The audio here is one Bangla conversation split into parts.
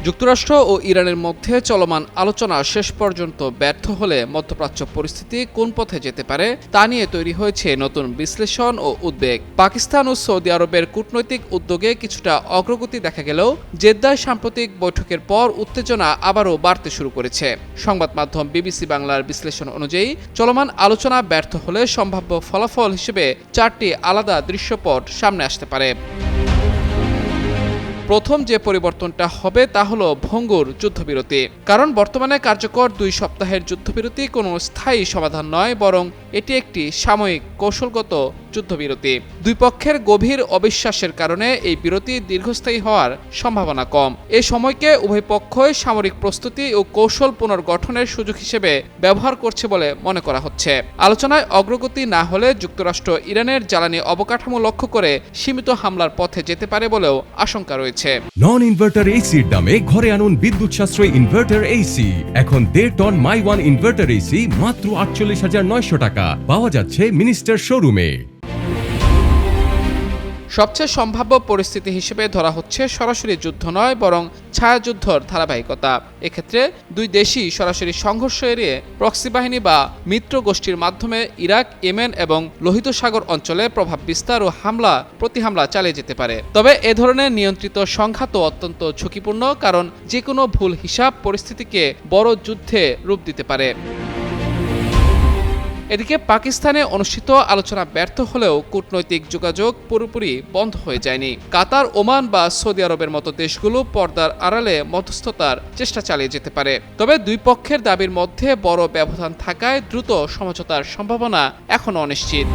যুক্তরাষ্ট্র ও ইরানের মধ্যে চলমান আলোচনা শেষ পর্যন্ত ব্যর্থ হলে মধ্যপ্রাচ্য পরিস্থিতি কোন পথে যেতে পারে তা নিয়ে তৈরি হয়েছে নতুন বিশ্লেষণ ও উদ্বেগ। পাকিস্তান ও সৌদি আরবের কূটনৈতিক উদ্যোগে কিছুটা অগ্রগতি দেখা গেলেও জেদ্দায় সাম্প্রতিক বৈঠকের পর উত্তেজনা আবারও বাড়তে শুরু করেছে। সংবাদ মাধ্যম বিবিসি বাংলার বিশ্লেষণ অনুযায়ী চলমান আলোচনা ব্যর্থ হলে সম্ভাব্য ফলাফল হিসেবে 4টি আলাদা দৃশ্যপট সামনে আসতে পারে। প্রথম যে পরিবর্তনটা হবে তা হলো ভঙ্গুর যুদ্ধবিরতি। কারণ বর্তমানে কার্যকর 2 সপ্তাহের যুদ্ধবিরতি কোনো স্থায়ী সমাধান নয়, বরং এটি একটি সাময়িক কৌশলগত যুদ্ধবিরতি। দুই পক্ষের গভীর অবিশ্বাসের কারণে এই বিরতি দীর্ঘস্থায়ী হওয়ার সম্ভাবনা কম। এ সময়কে উভয় পক্ষই সামরিক প্রস্তুতি ও কৌশল পুনর্গঠনের সুযোগ হিসেবে ব্যবহার করছে বলে মনে করা হচ্ছে। আলোচনায় অগ্রগতি না হলে যুক্তরাষ্ট্র ইরানের জ্বালানি অবকাঠামো লক্ষ্য করে সীমিত হামলার পথে যেতে পারে বলেও আশঙ্কা রয়েছে। নন ইনভার্টার এসির দামে ঘরে আনুন বিদ্যুৎ সাশ্রয়ী ইনভার্টার এসি। এখন 1.5 টন মাই ওয়ান ইনভার্টার এসি মাত্র 48,900 টাকা পাওয়া যাচ্ছে মিনিস্টার শোরুমে। সবচেয়ে সম্ভাব্য পরিস্থিতি হিসেবে ধরা হচ্ছে সরাসরি যুদ্ধ নয়, বরং ছায়াযুদ্ধর ধারাবাহিকতা। এক্ষেত্রে দুই দেশই সরাসরি সংঘর্ষ এড়িয়ে প্রক্সি বাহিনী বা মিত্র গোষ্ঠীর মাধ্যমে ইরাক, ইয়েমেন এবং লোহিত সাগর অঞ্চলে প্রভাব বিস্তার ও প্রতিহামলা চালিয়ে যেতে পারে। তবে এ ধরনের নিয়ন্ত্রিত সংঘাত অত্যন্ত ঝুঁকিপূর্ণ, কারণ যে কোনো ভুল হিসাব পরিস্থিতিকে বড় যুদ্ধে রূপ দিতে পারে। এদিকে পাকিস্তানে অনুষ্ঠিত আলোচনা ব্যর্থ হলেও কূটনৈতিক যোগাযোগ পুরোপুরি বন্ধ হয়ে যায়নি। কাতার, ওমান বা সৌদি আরবের মতো দেশগুলো পর্দার আড়ালে মধ্যস্থতার চেষ্টা চালিয়ে যেতে পারে। তবে দুই পক্ষের দাবির মধ্যে বড় ব্যবধান থাকায় দ্রুত সমঝোতার সম্ভাবনা এখনও অনিশ্চিত।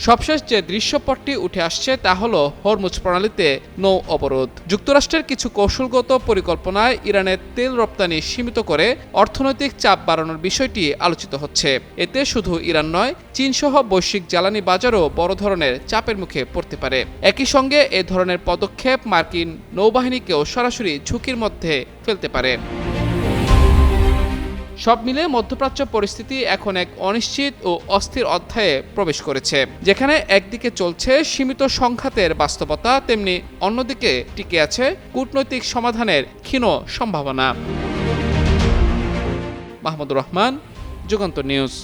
সবশেষ যে দৃশ্যপটটি উঠে আসছে তা হলো হরমুজ প্রণালীতে নৌ অবরোধ। যুক্তরাষ্ট্রের কিছু কৌশলগত পরিকল্পনায় ইরানের তেল রপ্তানি সীমিত করে অর্থনৈতিক চাপ বাড়ানোর বিষয়টি আলোচিত হচ্ছে। এতে শুধু ইরান নয়, চীনসহ বৈশ্বিক জ্বালানি বাজারও বড় ধরনের চাপের মুখে পড়তে পারে। একই সঙ্গে এ ধরনের পদক্ষেপ মার্কিন নৌবাহিনীকেও সরাসরি ঝুঁকির মধ্যে ফেলতে পারে। সব মিলে মধ্যপ্রাচ্য পরিস্থিতি এখন এক অনিশ্চিত ও অস্থির অধ্যায়ে প্রবেশ করেছে, যেখানে একদিকে চলছে সীমিত সংঘাতের বাস্তবতা, তেমনি অন্যদিকে টিকে আছে কূটনৈতিক সমাধানের ক্ষীণ সম্ভাবনা। মাহমুদুর রহমান, যুগান্তর নিউজ।